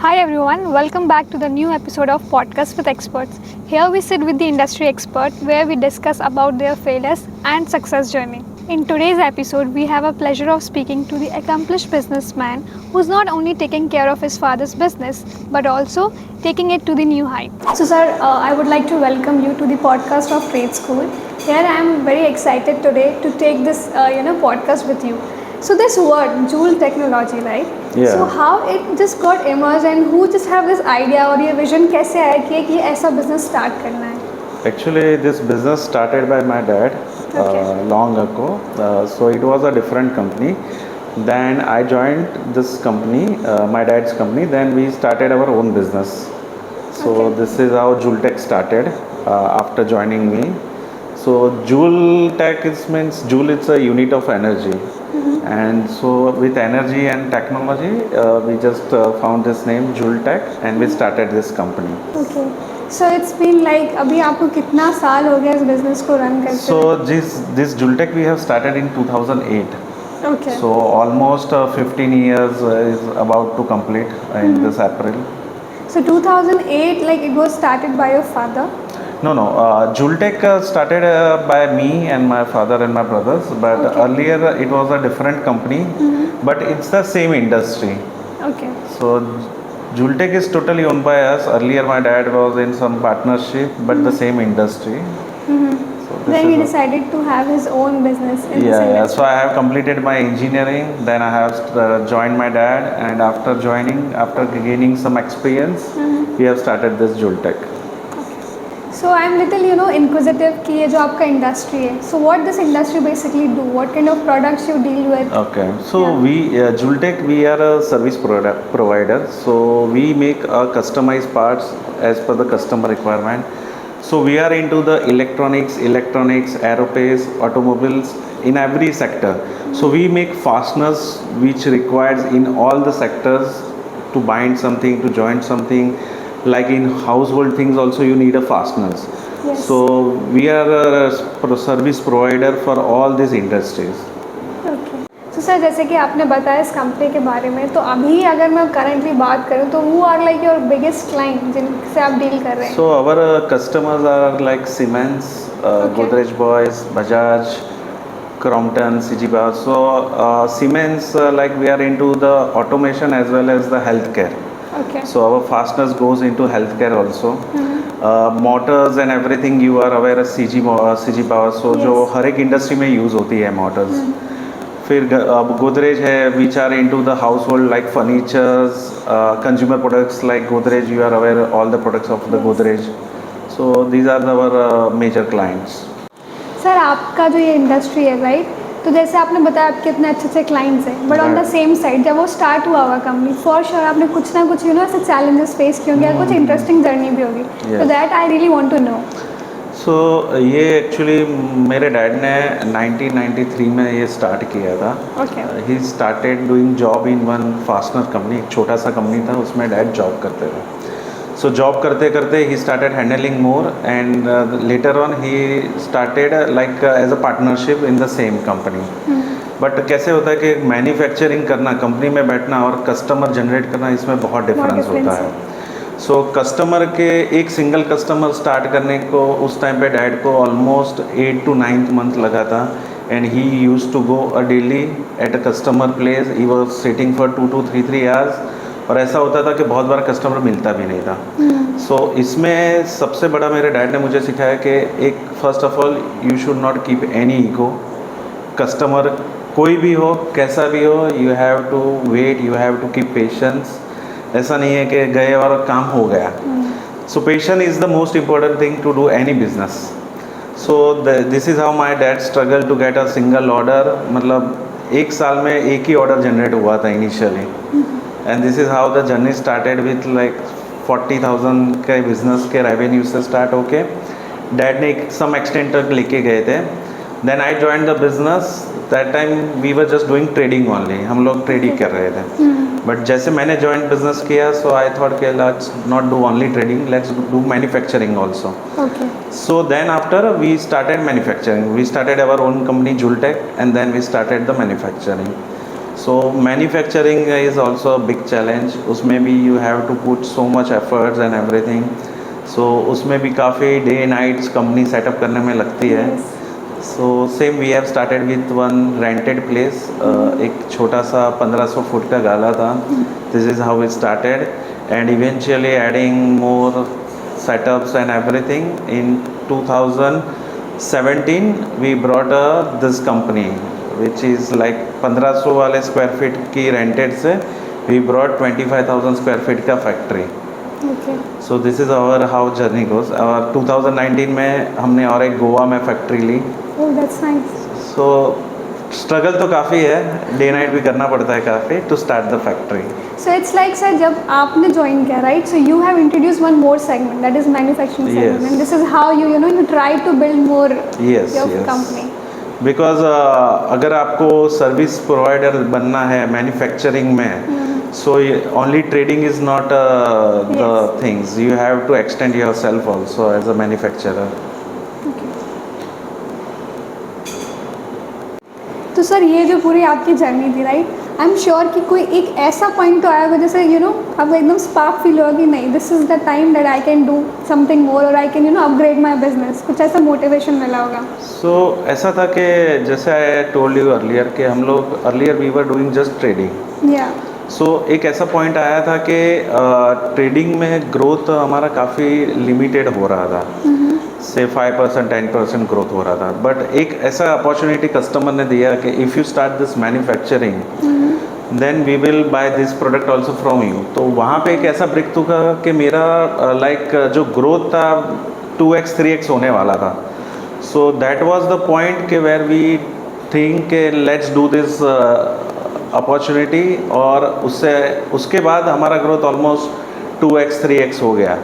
Hi everyone, welcome back to the new episode of Podcast with Experts. Here we sit with the industry expert where we discuss about their failures and success journey. In today's episode, we have a pleasure of speaking to the accomplished businessman who's not only taking care of his father's business but also taking it to the new height. So sir, I would like to welcome you to the podcast of Trade School. Here I am very excited today to take this podcast with you. So this word, Joule technology, right? Yeah. So how it just got emerged and who just have this idea और ये vision कैसे आया कि ऐसा business start करना है? Actually, this business started by my dad long ago. So it was a different company. Then I joined this company, my dad's company. Then we started our own business. So this is how Joule started after joining me. So Joule Tech means Joule. It's a unit of energy. And so with energy and technology, we just found this name Joule Tech and we started this company. Okay. So it's been like अभी आपको कितना साल हो गया इस business को run करते? So this Joule Tech we have started in 2008. Okay. So almost 15 years is about to complete in this April. So 2008, like it was started by your father? No. Joule Tech started by me and my father and my brothers, but earlier it was a different company, but it's the same industry. Okay. So Joule Tech is totally owned by us. Earlier my dad was in some partnership, but the same industry. So this Then he is decided to have his own business in this yeah. industry. So I have completed my engineering. Then I have joined my dad, and after gaining some experience, we have started this Joule Tech. So I'm little inquisitive कि ये जो आपका industry है. So what this industry basically do? What kind of products you deal with? Okay, so we Joule Tech, we are a service provider. So we make customized parts as per the customer requirement. So we are into the electronics, aerospace, automobiles, in every sector. So we make fasteners which requires in all the sectors to bind something, to join something. Like in household things also you need a fasteners. Yes. So we are a service provider for all these industries. Okay. So sir, जैसे कि आपने बताया इस company के बारे में, तो अभी अगर मैं करंटली बात करूँ तो who are like your biggest client जिनसे आप डील कर रहे हैं? So our customers are like Siemens, Godrej Boys, Bajaj, Crompton, CG Power. So Siemens, like we are into the automation as well as the healthcare. Okay. So our fasteners goes into healthcare also. Motors and everything you are aware of CG Power. So जो हर एक industry में use होती है motors. फिर अब Godrej है, which are into the household like furnitures, consumer products like Godrej. You are aware of all the products of the Godrej. So these are our major clients. Sir आपका जो ये industry है right, तो जैसे आपने बताया आपके इतने अच्छे अच्छे क्लाइंट्स हैं, but on the same side जब वो स्टार्ट हुआ हुआ कंपनी, फॉर श्योर आपने कुछ ना कुछ ऐसे चैलेंजेस फेस किए होंगे या कुछ इंटरेस्टिंग जर्नी भी होगी. तो that I really want to know. So ये एक्चुअली मेरे डैड ने 1993 में ये स्टार्ट किया था. He started doing job in one fastener company. एक छोटा सा कंपनी था, उसमें डैड जॉब करते थे. So job करते करते he started handling more and later on he started like as a partnership in the same company. But कैसे होता है कि मैन्युफैक्चरिंग करना, कंपनी में बैठना और कस्टमर जनरेट करना, इसमें बहुत डिफरेंस होता है. सो कस्टमर के एक सिंगल कस्टमर स्टार्ट करने को उस टाइम पे डैड को ऑलमोस्ट 8 to 9 मंथ लगा था. And he use to go a daily at a customer place. He was sitting for 2 to 3 hours. और ऐसा होता था कि बहुत बार कस्टमर मिलता भी नहीं था. सो इसमें सबसे बड़ा मेरे डैड ने मुझे सिखाया कि एक first of all you should not keep any ego. Customer कोई भी हो, कैसा भी हो, you have to wait, you have to keep patience. ऐसा नहीं है कि गए और काम हो गया. So patience is the most important thing to do any business. So this is how my dad struggle to get a single order. मतलब एक साल में एक ही ऑर्डर जनरेट हुआ था initially. And this is how the journey started with like 40,000 के business के revenue से स्टार्ट होके डैड ने सम एक्सटेंट तक लेके गए थे. Then I join the business. That time we were just doing trading only. हम लोग ट्रेडिंग कर रहे थे. बट जैसे मैंने जॉइंट बिजनेस किया, सो आई थॉट कि let's not do only trading, let's do manufacturing also. So then after we started manufacturing, we started our own company Joule Tech, and then we started the manufacturing. So manufacturing is also a big challenge. उसमें भी you have to put so much efforts and everything. So उसमें भी काफ़ी day nights company setup करने में लगती है. So same we have started with one rented place. एक छोटा सा 1500 फुट का गाला था. This is how it started, and eventually adding more setups and everything. In 2017 we brought this company, which is like 1500 वाले स्क्वायर फीट की rented से we brought 25,000 square feet का factory. Okay. So this is our how journey goes. और 2019 में हमने और एक गोवा में फैक्ट्री ली. Oh, that's nice. So struggle तो काफ़ी है, डे नाइट भी करना पड़ता है काफ़ी to start the factory. So it's like sir, जब आपने ज्वाइन किया, right? So you have introduced one more segment, that is manufacturing segment, Yes. and this is how you try to build more Yes, your yes. company. Because अगर आपको service provider बनना है manufacturing में, so only trading is not the Yes. things. You have to extend yourself also as a manufacturer. तो sir ये जो पूरी आपकी जर्नी थी, राइट, आई एम श्योर कि कोई एक ऐसा पॉइंट तो आया होगा जैसे आपको एकदम स्पार्क फील होगा कि नहीं, this is the time that I can do something more और I can upgrade my business, कुछ ऐसा मोटिवेशन मिला होगा. सो ऐसा था कि जैसे आई टोल्ड यू अर्लियर कि हम लोग earlier we were doing just trading. या सो एक ऐसा पॉइंट आया था कि ट्रेडिंग में ग्रोथ हमारा काफ़ी लिमिटेड हो रहा था, से 5% 10% ग्रोथ हो रहा था. बट एक ऐसा अपॉर्चुनिटी कस्टमर ने दिया कि if you start this manufacturing then we will buy this product also from you. तो वहाँ पे एक ऐसा ब्रेक थ्रू था कि मेरा लाइक जो ग्रोथ था 2x 3x होने वाला था. So that was the point के वेयर वी थिंक के लेट्स डू दिस अपॉर्चुनिटी, और उसके बाद हमारा ग्रोथ ऑलमोस्ट 2x 3x हो गया.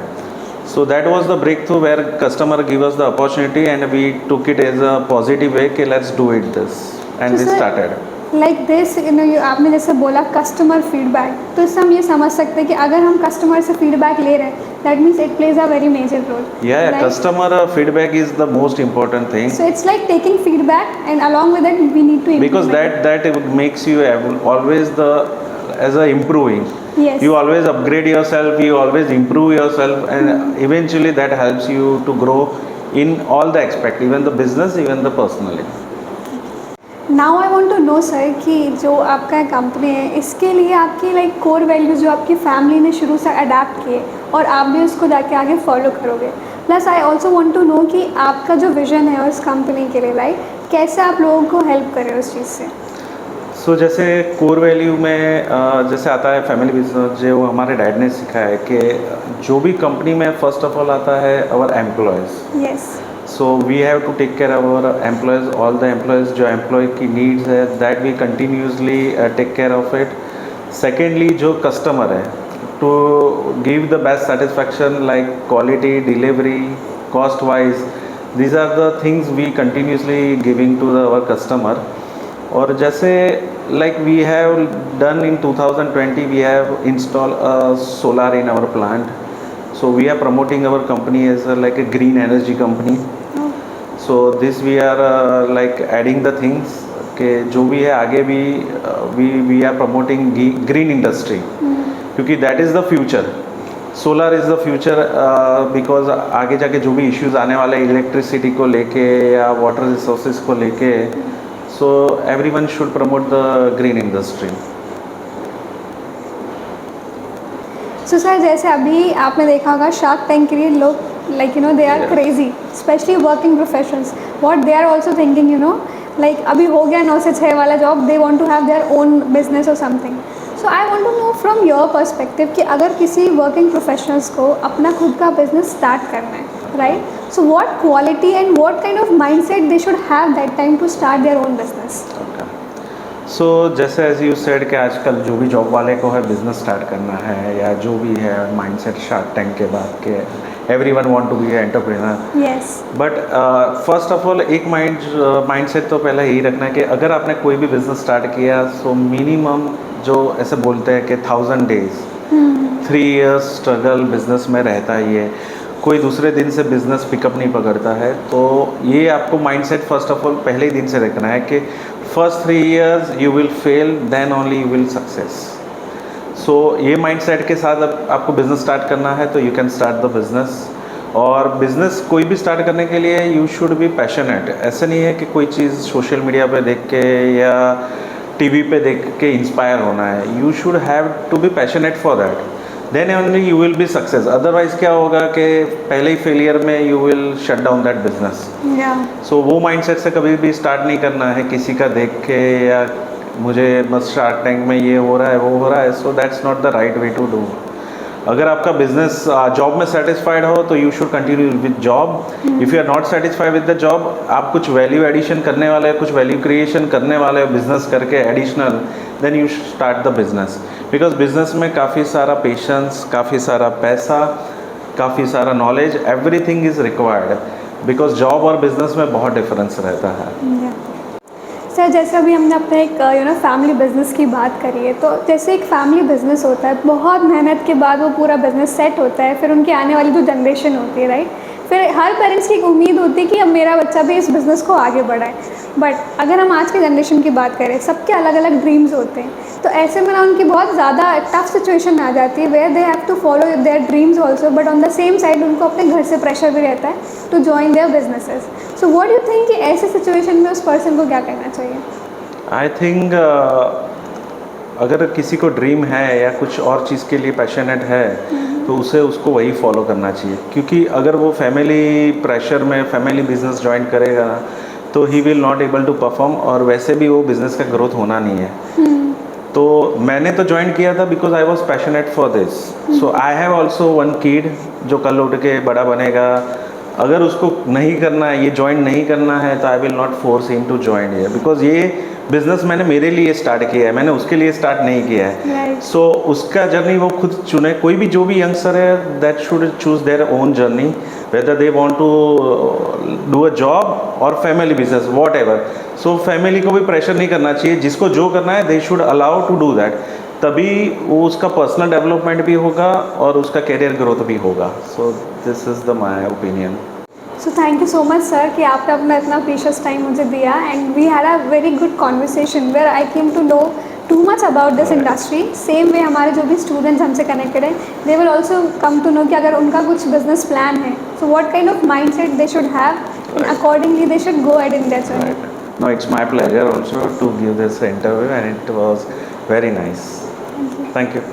So that was the breakthrough where customer give us the opportunity and we took it as a positive way कि let's do it this, and we started. Like this आपने जैसे बोला customer feedback, तो इससे हम ये समझ सकते हैं कि अगर हम कस्टमर से फीडबैक ले रहे हैं that means it plays a very major role. Yeah, customer feedback is the most important thing. So it's like taking feedback and along with it we need to Because that makes you always as a improving. Yes. You always upgrade yourself, you always improve yourself, and eventually that helps you to grow in all the aspect, even the business, even the personally. Now I want to know sir कि जो आपका company है इसके लिए आपकी like core values जो आपकी family ने शुरू से अडेप्ट किए और आप भी उसको जाके आगे फॉलो करोगे. Plus I also want to know कि आपका जो विजन है उस कंपनी के लिए, लाइक कैसे आप लोगों को हेल्प करें उस चीज़ से. सो जैसे कोर वैल्यू में जैसे आता है फैमिली बिजनेस, जो हमारे डैड ने सिखाया है कि जो भी कंपनी में फर्स्ट ऑफ ऑल आता है our employees. Yes. So we have to take care our employees, all the employees जो एम्प्लॉय की नीड्स है that we continuously take care of it. Secondly जो कस्टमर है, to give the best satisfaction like quality, delivery, cost wise, these are the things we continuously giving to our customer. और जैसे like we have done in 2020 we have install solar in our plant. So we are promoting our company as like a green energy company. So this we are like adding the things कि जो भी है आगे भी we are promoting green industry, क्योंकि that is the future. Solar is the future because आगे जाके जो भी इश्यूज आने वाले इलेक्ट्रिसिटी को लेके या वाटर रिसोर्सेज को लेके, so everyone should promote the green industry. So sir जैसे अभी आपने देखा होगा शार्क टैंक के लिए लोग like they are crazy, specially working professionals, what they are also thinking like अभी हो गया 9 से 6 वाला job, they want to have their own business और something. So I want to know from your perspective कि अगर किसी वर्किंग प्रोफेशनल्स को अपना खुद का बिजनेस स्टार्ट करना है, right, so what quality and what kind of mindset they should have that time to start their own business. So जैसे एज यू सेड कि आजकल जो भी जॉब वाले को है बिजनेस स्टार्ट करना है या जो भी है माइंडसेट शार्क टैंक के बाद के everyone want to be entrepreneur. Yes. But first of all एक माइंडसेट तो पहले यही रखना है कि अगर आपने कोई भी बिजनेस स्टार्ट किया, सो मिनिमम जो ऐसे बोलते हैं कि 1000 days 3 years स्ट्रगल बिजनेस में रहता है. ये कोई दूसरे दिन से बिजनेस पिकअप नहीं पकड़ता है. तो ये आपको माइंडसेट फर्स्ट ऑफ ऑल पहले ही दिन से रखना है कि first 3 years you will fail, then only you will success. सो ये माइंडसेट के साथ आपको बिज़नेस स्टार्ट करना है तो you can start the business. और बिज़नेस कोई भी स्टार्ट करने के लिए यू शुड बी पैशनेट. ऐसा नहीं है कि कोई चीज़ सोशल मीडिया पे देख के या टीवी पे देख के इंस्पायर होना है. You should have to be passionate for that, then only you will be success. Otherwise क्या होगा कि पहले ही फेलियर में you will shut down that business. So वो माइंडसेट से कभी भी स्टार्ट नहीं करना है किसी का देख के, या मुझे बस शार्क टैंक में ये हो रहा है वो हो रहा है. So that's not the right way to do. अगर आपका बिजनेस जॉब में सेटिस्फाइड हो तो you should continue with job. If you are not satisfied with the job, आप कुछ वैल्यू एडिशन करने वाले हैं, कुछ वैल्यू क्रिएशन करने वाले हो बिजनेस करके additional, then you start the business. Because business में काफ़ी सारा पेशेंस, काफ़ी सारा पैसा, काफ़ी सारा knowledge, everything is required. Because job और बिजनेस में बहुत डिफरेंस रहता है. सर जैसे अभी हमने अपने एक फैमिली बिजनेस की बात करी है, तो जैसे एक फैमिली बिजनेस होता है, बहुत मेहनत के बाद वो पूरा बिजनेस सेट होता है, फिर उनकी आने वाली जो जनरेशन होती है, राइट, फिर हर पेरेंट्स की एक उम्मीद होती है कि अब मेरा बच्चा भी इस बिज़नेस को आगे बढ़ाए. बट अगर हम आज के जनरेशन की बात करें, सबके अलग अलग ड्रीम्स होते हैं, तो ऐसे में ना उनकी बहुत ज़्यादा टफ सिचुएशन आ जाती है where they have to follow their dreams also, but on the same side उनको अपने घर से प्रेशर भी रहता है to join their businesses. So what do think कि ऐसे सिचुएशन में उस पर्सन को क्या करना चाहिए? आई थिंक अगर किसी को ड्रीम है या कुछ और चीज़ के लिए पैशनेट है तो उसे उसको वही फॉलो करना चाहिए. क्योंकि अगर वो फैमिली प्रेशर में फैमिली बिजनेस ज्वाइन करेगा ना, तो he will not able to perform, और वैसे भी वो बिज़नेस का ग्रोथ होना नहीं है. तो मैंने तो ज्वाइन किया था because I was passionate for this. So I have also one kid जो कल उठ के बड़ा बनेगा. अगर उसको नहीं करना है, ये ज्वाइन नहीं करना है, तो I will not force him to join here. Because ये बिज़नेस मैंने मेरे लिए स्टार्ट किया है, मैंने उसके लिए स्टार्ट नहीं किया है. सो उसका जर्नी वो खुद चुने. कोई भी जो भी यंगस्टर है, that should choose their own journey, whether they want to do a job और family business, whatever. So family को भी प्रेशर नहीं करना चाहिए. जिसको जो करना है they should allow to do that. तभी वो उसका पर्सनल डेवलपमेंट भी होगा और उसका करियर ग्रोथ भी होगा. So this is the my opinion. So thank you so much sir कि आपने अपना इतना प्रीशियस टाइम मुझे दिया, and we had a very good conversation where I came to know too much about this industry. Same way हमारे जो भी students हमसे कनेक्टेड हैं, they will also come to know कि अगर उनका कुछ बिजनेस प्लान है, so what kind of mind set they should have, and accordingly they should go ahead in that journey. No, it's my pleasure also to give this interview, and it was very nice. Thank you. Thank you.